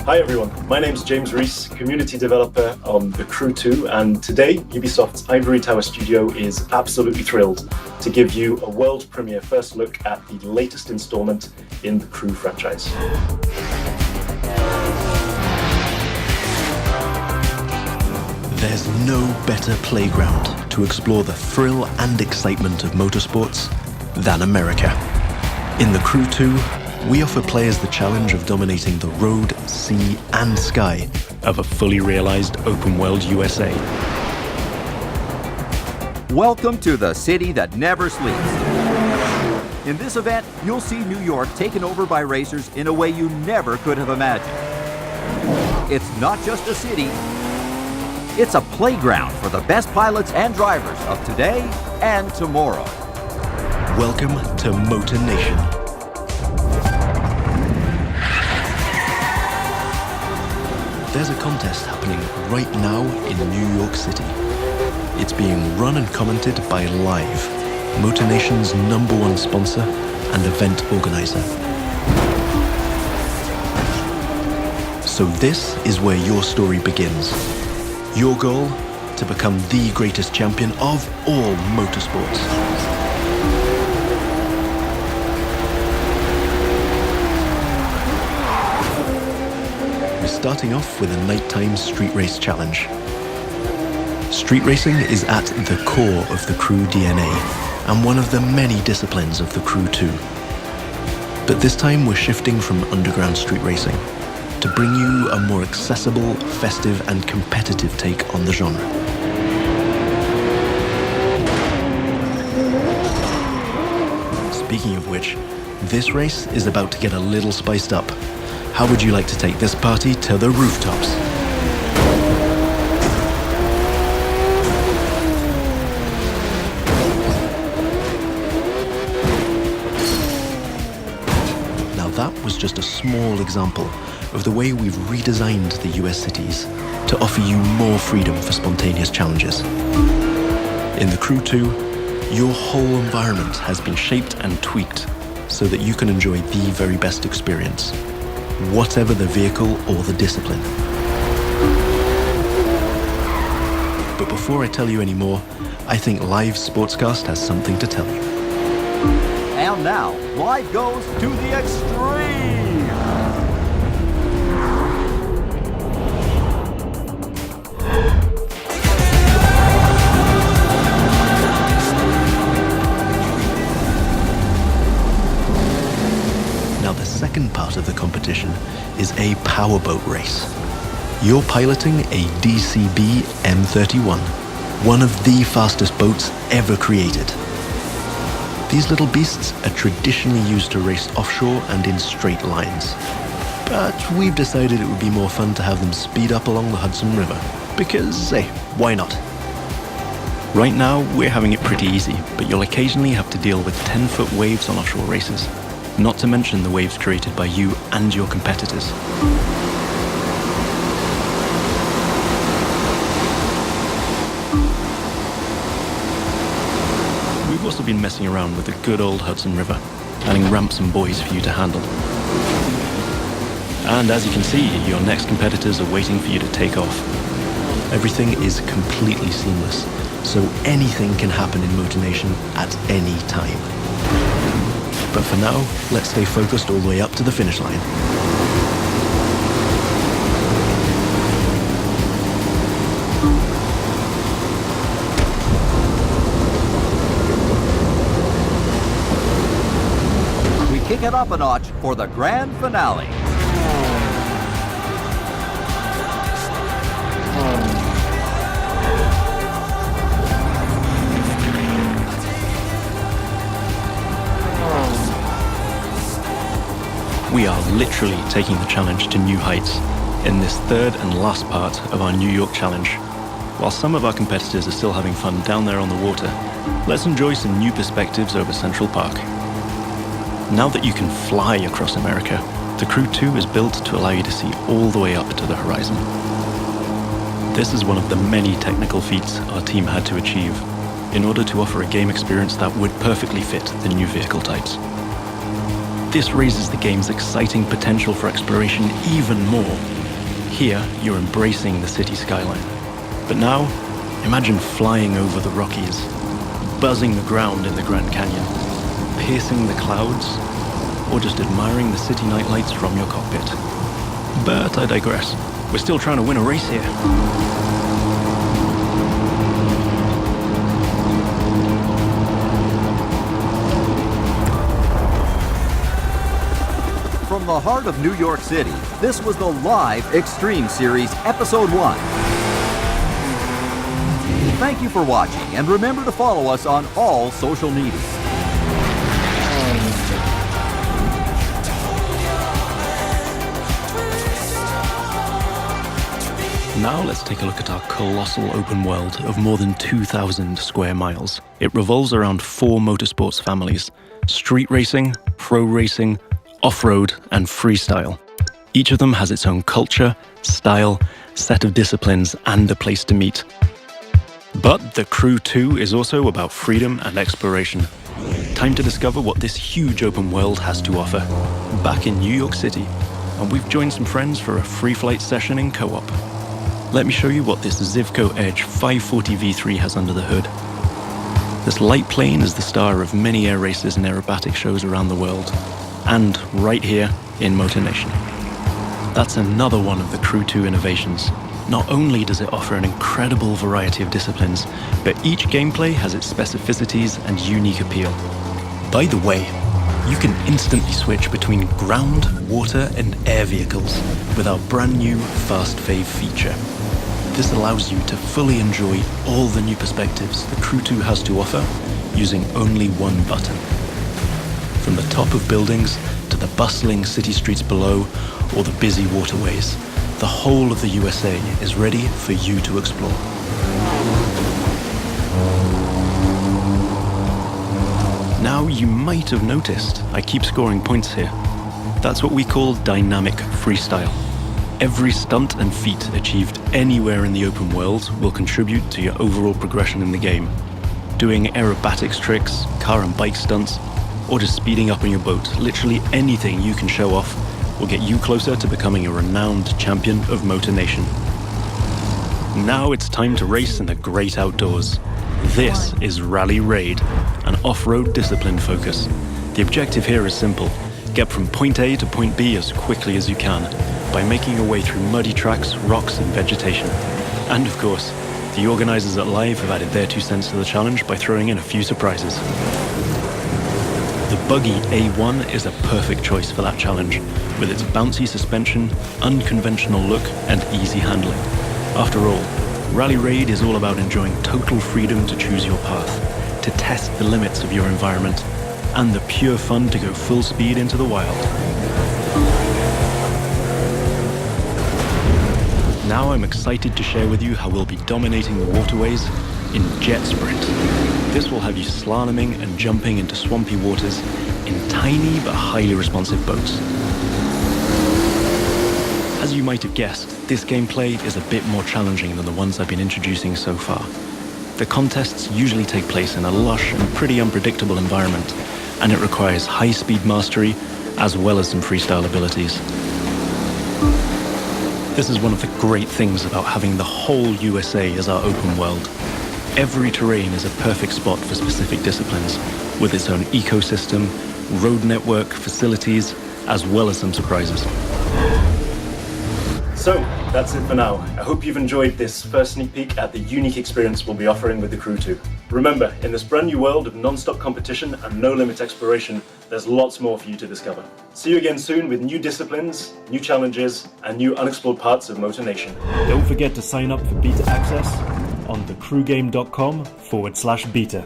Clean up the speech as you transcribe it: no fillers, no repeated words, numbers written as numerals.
Hi everyone, my name's James Rees, community developer on The Crew 2, and today Ubisoft's Ivory Tower studio is absolutely thrilled to give you a world premiere first look at the latest installment in the Crew franchise. There's no better playground to explore the thrill and excitement of motorsports than America. In The Crew 2, we offer players the challenge of dominating the road, sea, and sky of a fully realized open-world USA. Welcome to the city that never sleeps. In this event, you'll see New York taken over by racers in a way you never could have imagined. It's not just a city, it's a playground for the best pilots and drivers of today and tomorrow. Welcome to Motor Nation. There's a contest happening right now in New York City. It's being run and commented by Live, Motor Nation's #1 sponsor and event organizer. So this is where your story begins. Your goal? To become the greatest champion of all motorsports. Starting off with a nighttime street race challenge. Street racing is at the core of the Crew DNA and one of the many disciplines of the Crew 2. But this time we're shifting from underground street racing to bring you a more accessible, festive and competitive take on the genre. Speaking of which, this race is about to get a little spiced up. How would you like to take this party to the rooftops? Now that was just a small example of the way we've redesigned the US cities to offer you more freedom for spontaneous challenges. In the Crew 2, your whole environment has been shaped and tweaked so that you can enjoy the very best experience, whatever the vehicle or the discipline. But before I tell you any more, I think Live Sportscast has something to tell you. And now, Live goes to the extreme! The second part of the competition is a powerboat race. You're piloting a DCB M31, one of the fastest boats ever created. These little beasts are traditionally used to race offshore and in straight lines. But we've decided it would be more fun to have them speed up along the Hudson River, because, hey, why not? Right now, we're having it pretty easy, but you'll occasionally have to deal with 10-foot waves on offshore races. Not to mention the waves created by you and your competitors. We've also been messing around with the good old Hudson River, adding ramps and buoys for you to handle. And as you can see, your next competitors are waiting for you to take off. Everything is completely seamless, so anything can happen in Motor Nation at any time. But for now, let's stay focused all the way up to the finish line. We kick it up a notch for the grand finale. We are literally taking the challenge to new heights in this third and last part of our New York challenge. While some of our competitors are still having fun down there on the water, let's enjoy some new perspectives over Central Park. Now that you can fly across America, the Crew 2 is built to allow you to see all the way up to the horizon. This is one of the many technical feats our team had to achieve in order to offer a game experience that would perfectly fit the new vehicle types. This raises the game's exciting potential for exploration even more. Here, you're embracing the city skyline. But now, imagine flying over the Rockies, buzzing the ground in the Grand Canyon, piercing the clouds, or just admiring the city nightlights from your cockpit. But I digress. We're still trying to win a race here. From the heart of New York City, this was the live Extreme Series Episode 1. Thank you for watching, and remember to follow us on all social media. Now let's take a look at our colossal open world of more than 2,000 square miles. It revolves around 4 motorsports families: street racing, pro racing, off-road, and freestyle. Each of them has its own culture, style, set of disciplines, and a place to meet. But the Crew 2 is also about freedom and exploration. Time to discover what this huge open world has to offer. Back in New York City, and we've joined some friends for a free flight session in co-op. Let me show you what this Zivco Edge 540 V3 has under the hood. This light plane is the star of many air races and aerobatic shows around the world, and right here in Motor Nation. That's another one of the Crew 2 innovations. Not only does it offer an incredible variety of disciplines, but each gameplay has its specificities and unique appeal. By the way, you can instantly switch between ground, water, and air vehicles with our brand new Fast Fave feature. This allows you to fully enjoy all the new perspectives the Crew 2 has to offer using only one button. From the top of buildings to the bustling city streets below or the busy waterways, the whole of the USA is ready for you to explore. Now you might have noticed I keep scoring points here. That's what we call dynamic freestyle. Every stunt and feat achieved anywhere in the open world will contribute to your overall progression in the game. Doing aerobatics tricks, car and bike stunts, or just speeding up on your boat, literally anything you can show off will get you closer to becoming a renowned champion of Motor Nation. Now it's time to race in the great outdoors. This is Rally Raid, an off-road discipline focus. The objective here is simple: get from point A to point B as quickly as you can by making your way through muddy tracks, rocks, and vegetation. And of course, the organizers at Live have added their 2 cents to the challenge by throwing in a few surprises. The buggy A1 is a perfect choice for that challenge, with its bouncy suspension, unconventional look, and easy handling. After all, Rally Raid is all about enjoying total freedom to choose your path, to test the limits of your environment, and the pure fun to go full speed into the wild. Now I'm excited to share with you how we'll be dominating the waterways in Jet Sprint. This will have you slaloming and jumping into swampy waters in tiny but highly responsive boats. As you might have guessed, this gameplay is a bit more challenging than the ones I've been introducing so far. The contests usually take place in a lush and pretty unpredictable environment, and it requires high-speed mastery as well as some freestyle abilities. This is one of the great things about having the whole USA as our open world. Every terrain is a perfect spot for specific disciplines, with its own ecosystem, road network, facilities, as well as some surprises. So, that's it for now. I hope you've enjoyed this first sneak peek at the unique experience we'll be offering with the Crew 2. Remember, in this brand new world of non-stop competition and no-limit exploration, there's lots more for you to discover. See you again soon with new disciplines, new challenges, and new unexplored parts of Motor Nation. Don't forget to sign up for beta access on thecrewgame.com/beta.